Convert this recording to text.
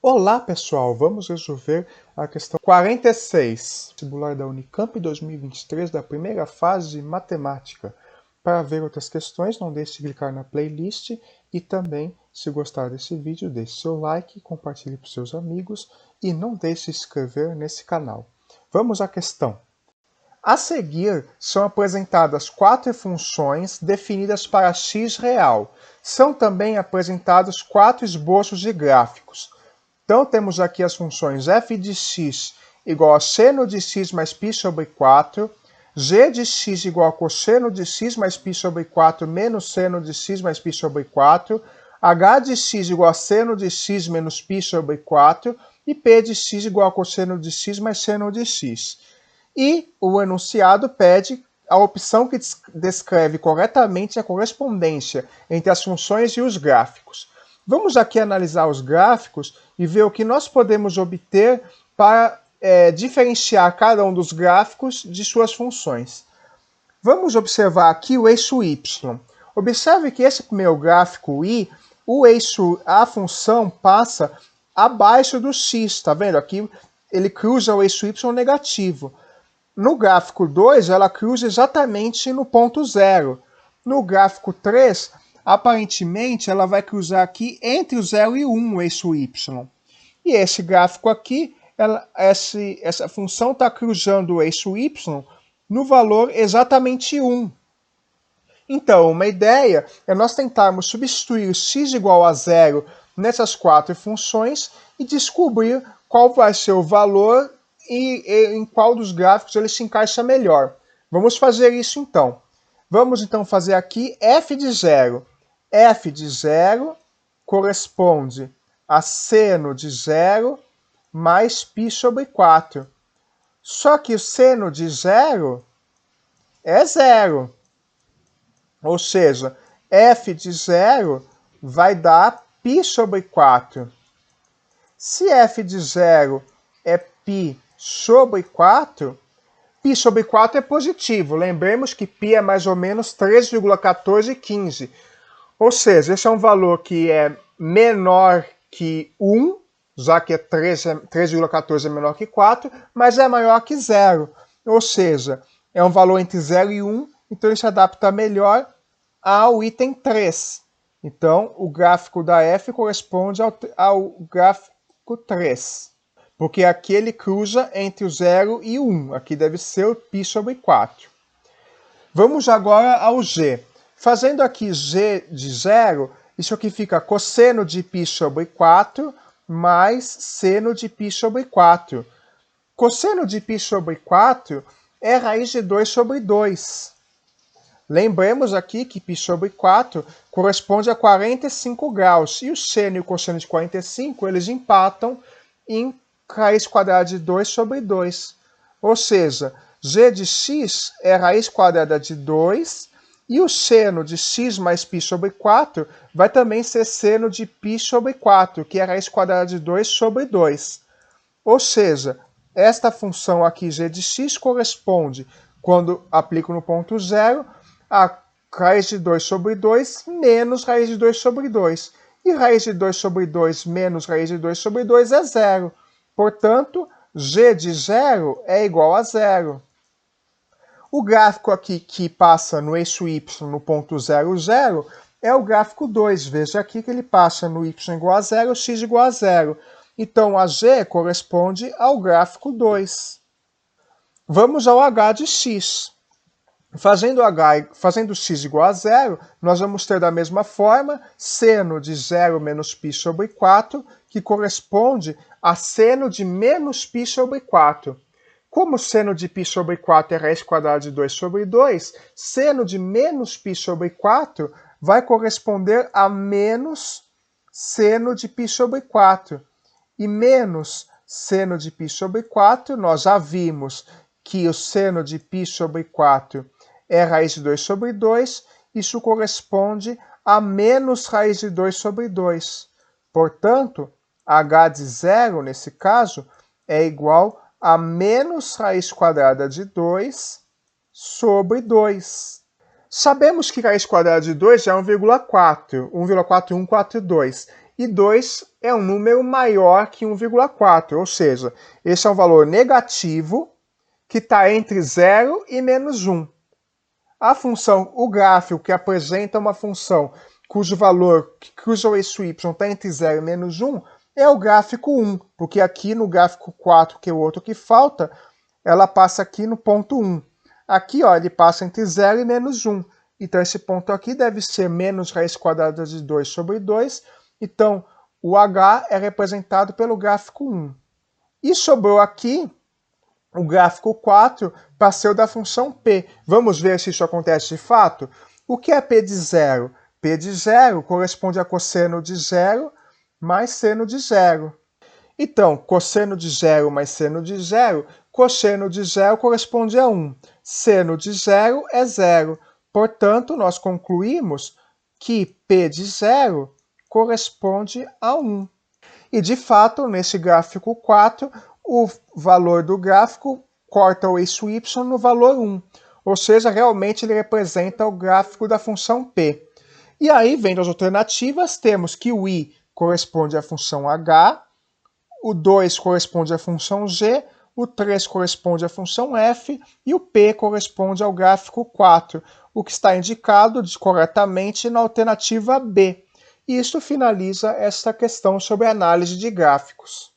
Olá pessoal, vamos resolver a questão 46, vestibular da Unicamp 2023 da primeira fase de matemática. Para ver outras questões, não deixe de clicar na playlist e também, se gostar desse vídeo, deixe seu like, compartilhe para seus amigos e não deixe de se inscrever nesse canal. Vamos à questão. A seguir, são apresentadas 4 funções definidas para x real. São também apresentados 4 esboços de gráficos. Então, temos aqui as funções f de x igual a seno de x mais π sobre 4, g de x igual a cosseno de x mais π sobre 4 menos seno de x mais π sobre 4, h de x igual a seno de x menos π sobre 4 e p de x igual a cosseno de x mais seno de x. E o enunciado pede a opção que descreve corretamente a correspondência entre as funções e os gráficos. Vamos aqui analisar os gráficos e ver o que nós podemos obter para diferenciar cada um dos gráficos de suas funções. Vamos observar aqui o eixo y. Observe que esse primeiro gráfico y, a função passa abaixo do x, está vendo? Aqui ele cruza o eixo y negativo. No gráfico 2, ela cruza exatamente no ponto 0. No gráfico 3, aparentemente, ela vai cruzar aqui entre o 0 e 1, o eixo y. E esse gráfico aqui, essa função está cruzando o eixo y no valor exatamente 1. Então, uma ideia é nós tentarmos substituir o x igual a 0 nessas 4 funções e descobrir qual vai ser o valor e em qual dos gráficos ele se encaixa melhor. Vamos fazer isso então. Vamos então fazer aqui f de 0. f de 0 corresponde a seno de 0 mais π sobre 4. Só que o seno de 0 é 0. Ou seja, f de 0 vai dar π sobre 4. Se f de 0 é π sobre 4, π sobre 4 é positivo. Lembremos que π é mais ou menos 3,1415. Ou seja, esse é um valor que é menor que 1, já que 3,14 é menor que 4, mas é maior que 0. Ou seja, é um valor entre 0 e 1, então ele se adapta melhor ao item 3. Então, o gráfico da f corresponde ao gráfico 3. Porque aqui ele cruza entre o 0 e o 1. Aqui deve ser o π sobre 4. Vamos agora ao g. Fazendo aqui g de 0, isso aqui fica cosseno de π sobre 4 mais seno de π sobre 4. Cosseno de π sobre 4 é raiz de 2 sobre 2. Lembremos aqui que π sobre 4 corresponde a 45 graus. E o seno e o cosseno de 45, eles empatam em raiz quadrada de 2 sobre 2. Ou seja, g de x é raiz quadrada de 2 e o seno de x mais π sobre 4 vai também ser seno de π sobre 4, que é raiz quadrada de 2 sobre 2. Ou seja, esta função aqui, g de x, corresponde, quando aplico no ponto 0, a raiz de 2 sobre 2 menos raiz de 2 sobre 2. E raiz de 2 sobre 2 menos raiz de 2 sobre 2 é 0. Portanto, g de 0 é igual a 0. O gráfico aqui que passa no eixo y no ponto 0, 0, é o gráfico 2. Veja aqui que ele passa no y igual a 0, x igual a 0. Então, a g corresponde ao gráfico 2. Vamos ao h de x. Fazendo x igual a 0, nós vamos ter da mesma forma seno de 0 menos π sobre 4, que corresponde a seno de menos π sobre 4. Como seno de π sobre 4 é raiz quadrada de 2 sobre 2, seno de menos π sobre 4 vai corresponder a menos seno de π sobre 4. E menos seno de π sobre 4, nós já vimos que o seno de π sobre 4 é raiz de 2 sobre 2, isso corresponde a menos raiz de 2 sobre 2. Portanto, h de 0, nesse caso, é igual a menos raiz quadrada de 2 sobre 2. Sabemos que raiz quadrada de 2 é 1,4, 1,4142. E 2 é um número maior que 1,4, ou seja, esse é um valor negativo que está entre 0 e menos 1. O gráfico que apresenta uma função cujo valor, cujo eixo y está entre 0 e menos 1, é o gráfico 1, porque aqui no gráfico 4, que é o outro que falta, ela passa aqui no ponto 1. Aqui, ó, ele passa entre 0 e menos 1. Então, esse ponto aqui deve ser menos raiz quadrada de 2 sobre 2. Então, o h é representado pelo gráfico 1. E sobrou aqui o gráfico 4 para ser o da função p. Vamos ver se isso acontece de fato? O que é p de 0? P de 0 corresponde a cosseno de 0 mais seno de 0. Então, cosseno de 0 mais seno de 0, cosseno de 0 corresponde a 1. Seno de 0 é 0. Portanto, nós concluímos que P de 0 corresponde a 1. E, de fato, nesse gráfico 4, o valor do gráfico corta o eixo y no valor 1. Ou seja, realmente ele representa o gráfico da função P. E aí, vendo as alternativas, temos que o i corresponde à função h, o 2 corresponde à função g, o 3 corresponde à função f e o p corresponde ao gráfico 4, o que está indicado corretamente na alternativa B. E isso finaliza esta questão sobre análise de gráficos.